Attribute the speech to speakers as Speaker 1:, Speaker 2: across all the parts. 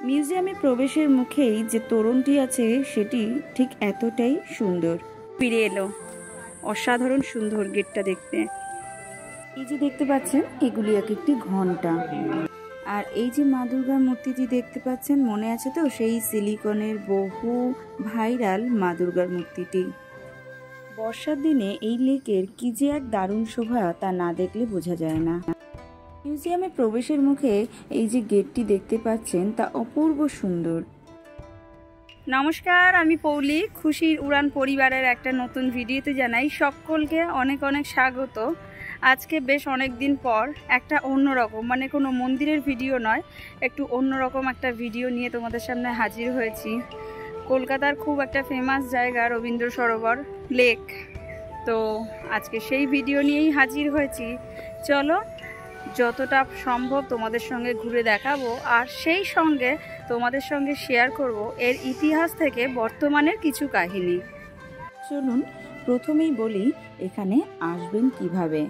Speaker 1: মিউজিয়ামে প্রবেশের মুখেই যে তোরণটি আছে সেটি ঠিক এতটাই সুন্দর। ফিরে এলো, অসাধারণ সুন্দর গেটটা দেখতে। এই যে দেখতে পাচ্ছেন এগুলি এক একটি ঘন্টা। আর এই যে মা দুর্গার মূর্তিটি দেখতে পাচ্ছেন, মনে আছে তো সেই সিলিকনের বহু ভাইরাল মা দুর্গার মূর্তিটি। বর্ষার দিনে এই লেকের কি যে এক দারুণ শোভা তা না দেখলে বোঝা যায় না। মিউজিয়ামে প্রবেশের মুখে এই যে গেটটি দেখতে পাচ্ছেন তা অপূর্ব সুন্দর। নমস্কার, আমি পৌলি। খুশির উড়ান পরিবারের একটা নতুন ভিডিওতে জানাই সকলকে অনেক অনেক স্বাগত। আজকে বেশ অনেক দিন পর একটা অন্যরকম, মানে কোনো মন্দিরের ভিডিও নয়, একটু অন্যরকম একটা ভিডিও নিয়ে তোমাদের সামনে হাজির হয়েছি। কলকাতার খুব একটা ফেমাস জায়গা রবীন্দ্র সরোবর লেক, তো আজকে সেই ভিডিও নিয়েই হাজির হয়েছি। চলো যতটা সম্ভব তোমাদের সঙ্গে ঘুরে দেখাবো, আর সেই সঙ্গে তোমাদের সঙ্গে শেয়ার করব এর ইতিহাস থেকে বর্তমানের কিছু কাহিনী। চলুন প্রথমেই বলি এখানে আসবেন কিভাবে।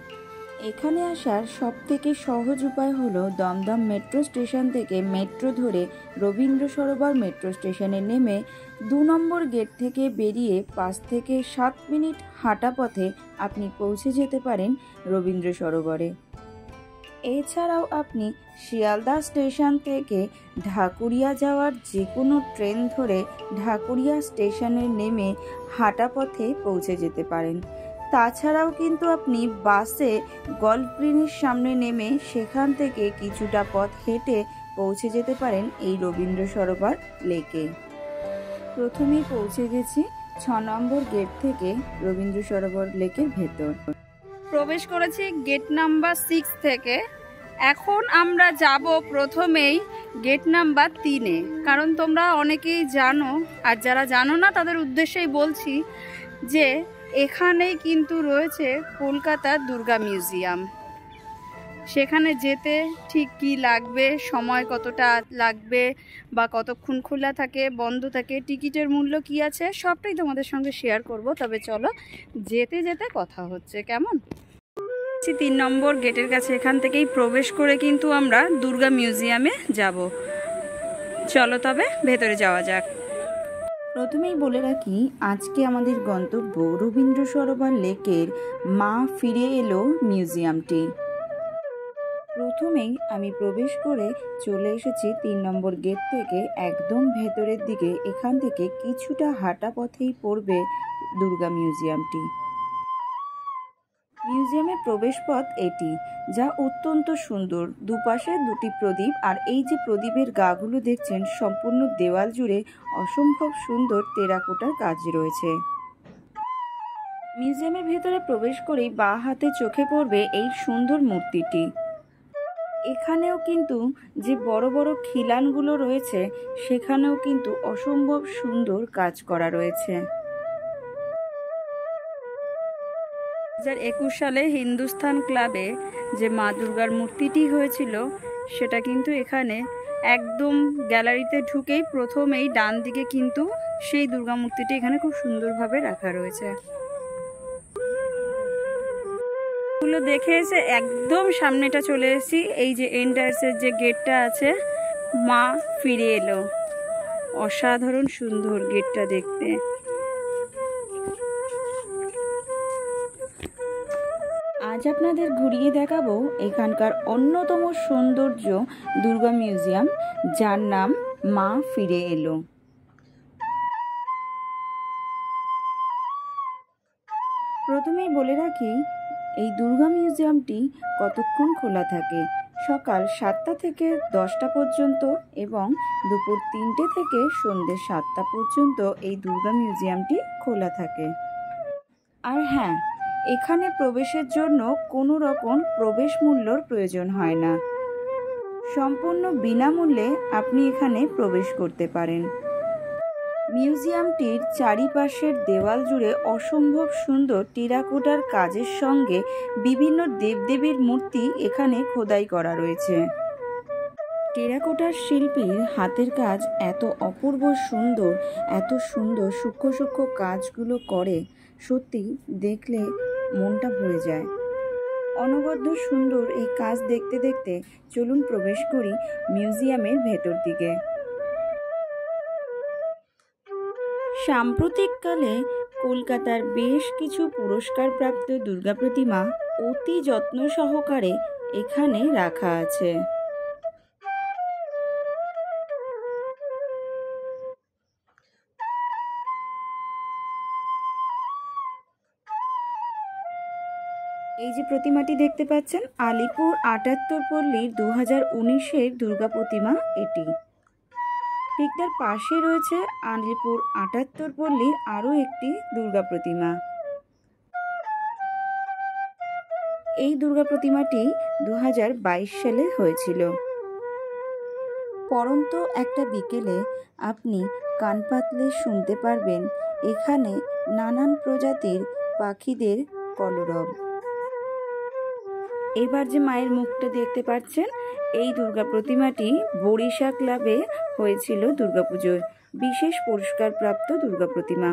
Speaker 1: এখানে আসার সবথেকে সহজ উপায় হলো দমদম মেট্রো স্টেশন থেকে মেট্রো ধরে রবীন্দ্র সরোবর মেট্রো স্টেশনে নেমে 2 নম্বর গেট থেকে বেরিয়ে 5 থেকে 7 মিনিট হাঁটা পথে আপনি পৌঁছে যেতে পারেন রবীন্দ্র সরোবরে। এছাড়াও আপনি শিয়ালদা স্টেশন থেকে ঢাকুরিয়া যাওয়ার যে কোনো ট্রেন ধরে ঢাকুরিয়া স্টেশনে নেমে হাঁটা পথে পৌঁছে যেতে পারেন। তাছাড়াও কিন্তু আপনি বাসে গল্ফ গ্রিনের সামনে নেমে সেখান থেকে কিছুটা পথ হেঁটে পৌঁছে যেতে পারেন এই রবীন্দ্র সরোবর লেকে। প্রথমেই পৌঁছে গেছি 6 নম্বর গেট থেকে রবীন্দ্র সরোবর লেকের ভেতর। প্রবেশ করেছি গেট নাম্বার 6 থেকে। এখন আমরা যাব প্রথমেই গেট নাম্বার 3-এ, কারণ তোমরা অনেকেই জানো, আর যারা জানো না তাদের উদ্দেশ্যেই বলছি যে এখানেই কিন্তু রয়েছে কলকাতার দুর্গা মিউজিয়াম। সেখানে যেতে ঠিক কি লাগবে, সময় কতটা লাগবে, বা কতক্ষণ খোলা থাকে বন্ধ থাকে, টিকিটের মূল্য কি আছে, সবটাই তোমাদের সঙ্গে শেয়ার করব। তবে চলো যেতে যেতে কথা হচ্ছে, কেমন? 3 নম্বর গেটের কাছে, এখান থেকেই প্রবেশ করে কিন্তু আমরা দুর্গা মিউজিয়ামে যাব। চলো তবে ভেতরে যাওয়া যাক। প্রথমেই বলে রাখি আজকে আমাদের গন্তব্য রবীন্দ্র সরোবর লেকের মা ফিরে এলো মিউজিয়ামটি। প্রথমেই আমি প্রবেশ করে চলে এসেছি 3 নম্বর গেট থেকে একদম ভেতরের দিকে। এখান থেকে কিছুটা হাঁটা পথেই পড়বে দুর্গা মিউজিয়ামটি। মিউজিয়ামের প্রবেশ পথ এটি, যা অত্যন্ত সুন্দর। দুপাশে 2টি প্রদীপ, আর এই যে প্রদীপের গাগুলো দেখছেন সম্পূর্ণ দেওয়াল জুড়ে অসম্ভব সুন্দর টেরাকোটার কাজ রয়েছে। মিউজিয়ামের ভেতরে প্রবেশ করেই বাঁ হাতে চোখে পড়বে এই সুন্দর মূর্তিটি। এখানেও কিন্তু যে বড় বড় খিলানগুলো রয়েছে সেখানেও কিন্তু অসম্ভব সুন্দর কাজ করা রয়েছে। 2021 সালে হিন্দুস্তান ক্লাবে যে মা দুর্গার মূর্তিটি হয়েছিল সেটা কিন্তু এখানে একদম গ্যালারিতে ঢুকেই প্রথমেই ডান দিকে কিন্তু সেই দুর্গা মূর্তিটি এখানে খুব সুন্দরভাবে রাখা রয়েছে। এগুলো দেখে এসে একদম সামনেটা চলে এসেছি। এই যে এন্ট্রান্সের যে গেটটা আছে, মা ফিরে এলো, অসাধারণ সুন্দর গেটটা দেখতে। আজ আপনাদের ঘুরিয়ে দেখাবো এখানকার অন্যতম সৌন্দর্য দুর্গা মিউজিয়াম, যার নাম মা ফিরে এলো। প্রথমেই বলে রাখি এই দুর্গা মিউজিয়ামটি কতক্ষণ খোলা থাকে। সকাল 7টা থেকে 10টা পর্যন্ত এবং দুপুর 3টে থেকে সন্ধ্যে 7টা পর্যন্ত এই দুর্গা মিউজিয়ামটি খোলা থাকে। আর হ্যাঁ, এখানে প্রবেশের জন্য কোনো রকম প্রবেশ মূল্যর প্রয়োজন হয় না। সম্পূর্ণ বিনামূল্যে আপনি এখানে প্রবেশ করতে পারেন। মিউজিয়ামটির চারিপাশের দেওয়াল জুড়ে অসম্ভব সুন্দর টেরাকোটার কাজের সঙ্গে বিভিন্ন দেবদেবীর মূর্তি এখানে খোদাই করা রয়েছে। টেরাকোটার শিল্পীর হাতের কাজ এত অপূর্ব সুন্দর, এত সুন্দর সূক্ষ্ম সূক্ষ্ম কাজগুলো করে, সত্যি দেখলে মনটা ভরে যায়। অনবদ্য সুন্দর এই কাজ দেখতে দেখতে চলুন প্রবেশ করি মিউজিয়ামের ভেতর দিকে। সাম্প্রতিককালে কলকাতার বেশ কিছু পুরস্কারপ্রাপ্ত দুর্গা প্রতিমা অতি যত্ন সহকারে এখানে রাখা আছে। এই যে প্রতিমাটি দেখতে পাচ্ছেন, আলিপুর ৭৮ পল্লীর ২০১৯-এর দুর্গা প্রতিমা এটি। ঠিক তার পাশে রয়েছে আলিপুর ৭৮ পল্লীর আরও একটি দুর্গা প্রতিমা। এই দুর্গা প্রতিমাটি ২০২২ সালে হয়েছিল। পরন্ত একটা বিকেলে আপনি কান পাতলে শুনতে পারবেন এখানে নানান প্রজাতির পাখিদের কলরব। এবার যে মায়ের মুখটা দেখতে পাচ্ছেন, এই দুর্গা প্রতিমাটি বরিশা ক্লাবে হয়েছিল দুর্গাপুজোর বিশেষ পুরস্কারপ্রাপ্ত দুর্গা প্রতিমা।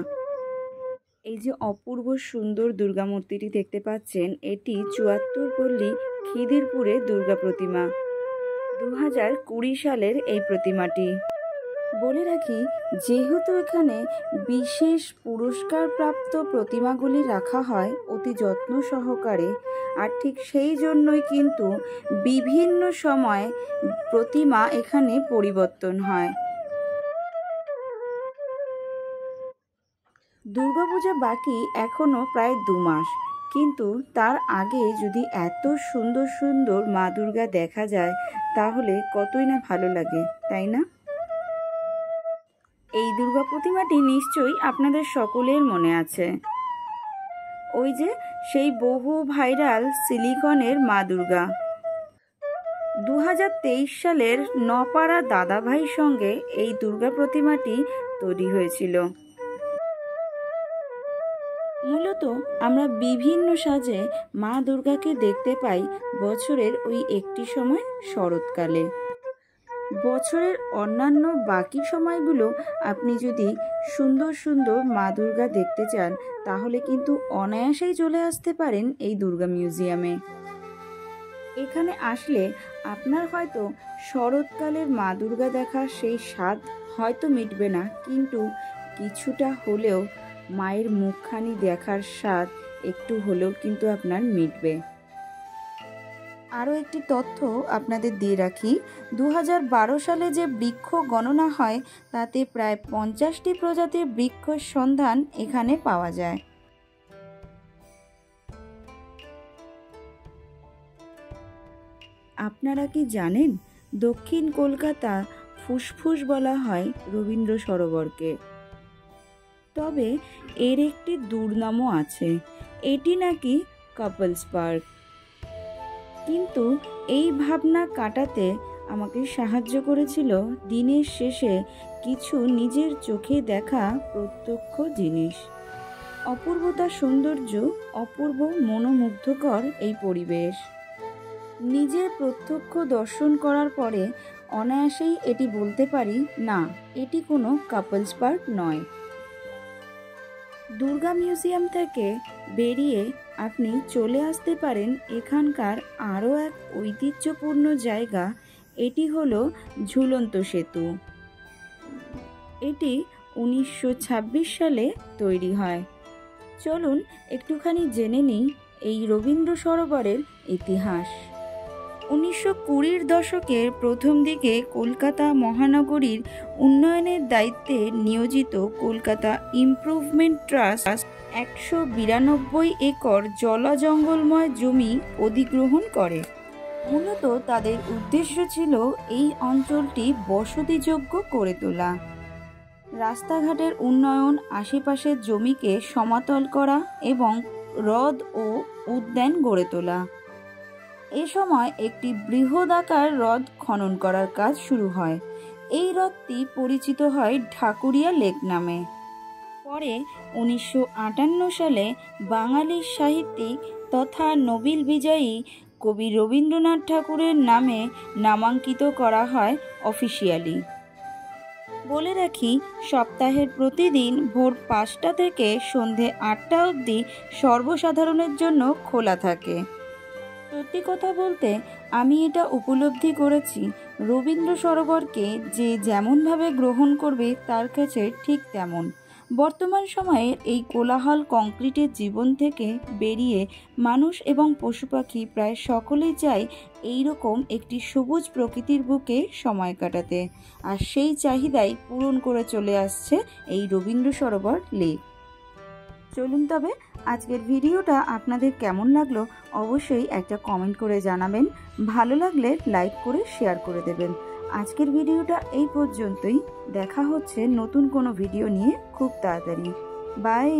Speaker 1: এই যে অপূর্ব সুন্দর দুর্গা মূর্তিটি দেখতে পাচ্ছেন, এটি ৭৪ পল্লী খিদিরপুরের দুর্গা প্রতিমা। ২০২০ সালের এই প্রতিমাটি। বলে রাখি, যেহেতু এখানে বিশেষ পুরস্কারপ্রাপ্ত প্রতিমাগুলি রাখা হয় অতি যত্ন সহকারে, আর ঠিক সেই জন্যই কিন্তু বিভিন্ন সময় প্রতিমা এখানে পরিবর্তন হয়। দুর্গাপূজা বাকি এখনও প্রায় ২ মাস, কিন্তু তার আগে যদি এত সুন্দর সুন্দর মা দুর্গা দেখা যায় তাহলে কতই না ভালো লাগে, তাই না? এই দুর্গা প্রতিমাটি নিশ্চয়ই আপনাদের সকলের মনে আছে। ওই যে সেই বহু ভাইরাল সিলিকনের মা দুর্গা। ২০২৩ সালের নপাড়া দাদাভাইয়ের সঙ্গে এই দুর্গা প্রতিমাটি তৈরি হয়েছিল। মূলত আমরা বিভিন্ন সাজে মা দুর্গাকে দেখতে পাই বছরের ওই একটি সময়, শরৎকালে। বছরের অন্যান্য বাকি সময়গুলো আপনি যদি সুন্দর সুন্দর মা দুর্গা দেখতে চান তাহলে কিন্তু অনায়াসেই চলে আসতে পারেন এই দুর্গা মিউজিয়ামে। এখানে আসলে আপনার হয়তো শরৎকালের মা দুর্গা দেখার সেই স্বাদ হয়তো মিটবে না, কিন্তু কিছুটা হলেও মায়ের মুখখানি দেখার স্বাদ একটু হলেও কিন্তু আপনার মিটবে। আরও একটি তথ্য আপনাদের দিয়ে রাখি, ২০১২ সালে যে বৃক্ষ গণনা হয় তাতে প্রায় ৫০টি প্রজাতির বৃক্ষর সন্ধান এখানে পাওয়া যায়। আপনারা কি জানেন, দক্ষিণ কলকাতা ফুসফুস বলা হয় রবীন্দ্র সরোবরকে। তবে এর একটি দুর্নামও আছে, এটি নাকি কাপলস পার্ক। কিন্তু এই ভাবনা কাটাতে আমাকে সাহায্য করেছিল দিনের শেষে কিছু নিজের চোখে দেখা প্রত্যক্ষ জিনিস। অপূর্বতা, সৌন্দর্য, অপূর্ব মনোমুগ্ধকর এই পরিবেশ। নিজের প্রত্যক্ষ দর্শন করার পরে অনায়াসেই এটি বলতে পারি, না, এটি কোনো কাপলস পার্ক নয়। দুর্গা মিউজিয়াম থেকে বেরিয়ে আপনি চলে আসতে পারেন এখানকার আরও এক ঐতিহ্যপূর্ণ জায়গা, এটি হলো ঝুলন্ত সেতু। এটি ১৯২৬ সালে তৈরি হয়। চলুন একটুখানি জেনে নিই এই রবীন্দ্র সরোবরের ইতিহাস। ১৯২০-র দশকের প্রথম দিকে কলকাতা মহানগরীর উন্নয়নের দায়িত্বে নিয়োজিত কলকাতা ইমপ্রুভমেন্ট ট্রাস্ট ১৯২ একর জলাজঙ্গলময় জমি অধিগ্রহণ করে। মূলত তাদের উদ্দেশ্য ছিল এই অঞ্চলটি বসতিযোগ্য করে তোলা, রাস্তাঘাটের উন্নয়ন, আশেপাশের জমিকে সমতল করা এবং হ্রদ ও উদ্যান গড়ে তোলা। এ সময় একটি বৃহদাকার হ্রদ খনন করার কাজ শুরু হয়। এই হ্রদটি পরিচিত হয় ঢাকুরিয়া লেক নামে। পরে ১৯৫৮ সালে বাঙালি সাহিত্যিক তথা নোবেল বিজয়ী কবি রবীন্দ্রনাথ ঠাকুরের নামে নামাঙ্কিত করা হয় অফিসিয়ালি। বলে রাখি, সপ্তাহের প্রতিদিন ভোর ৫টা থেকে সন্ধে ৮টা অবধি সর্বসাধারণের জন্য খোলা থাকে। সত্যি কথা বলতে আমি এটা উপলব্ধি করেছি, রবীন্দ্র সরোবরকে যে যেমনভাবে গ্রহণ করবে তার কাছে ঠিক তেমন। বর্তমান সময়ের এই কোলাহল কংক্রিটের জীবন থেকে বেরিয়ে মানুষ এবং পশু পাখি প্রায় সকলেই চায় এইরকম একটি সবুজ প্রকৃতির বুকে সময় কাটাতে, আর সেই চাহিদাই পূরণ করে চলে আসছে এই রবীন্দ্র সরোবর লেক। চলুন তবে আজকের ভিডিওটা আপনাদের কেমন লাগলো অবশ্যই একটা কমেন্ট করে জানাবেন, ভালো লাগলে লাইক করে শেয়ার করে দেবেন। আজকের ভিডিওটা এই পর্যন্তই, দেখা হচ্ছে নতুন কোনো ভিডিও নিয়ে খুব তাড়াতাড়ি। বাই।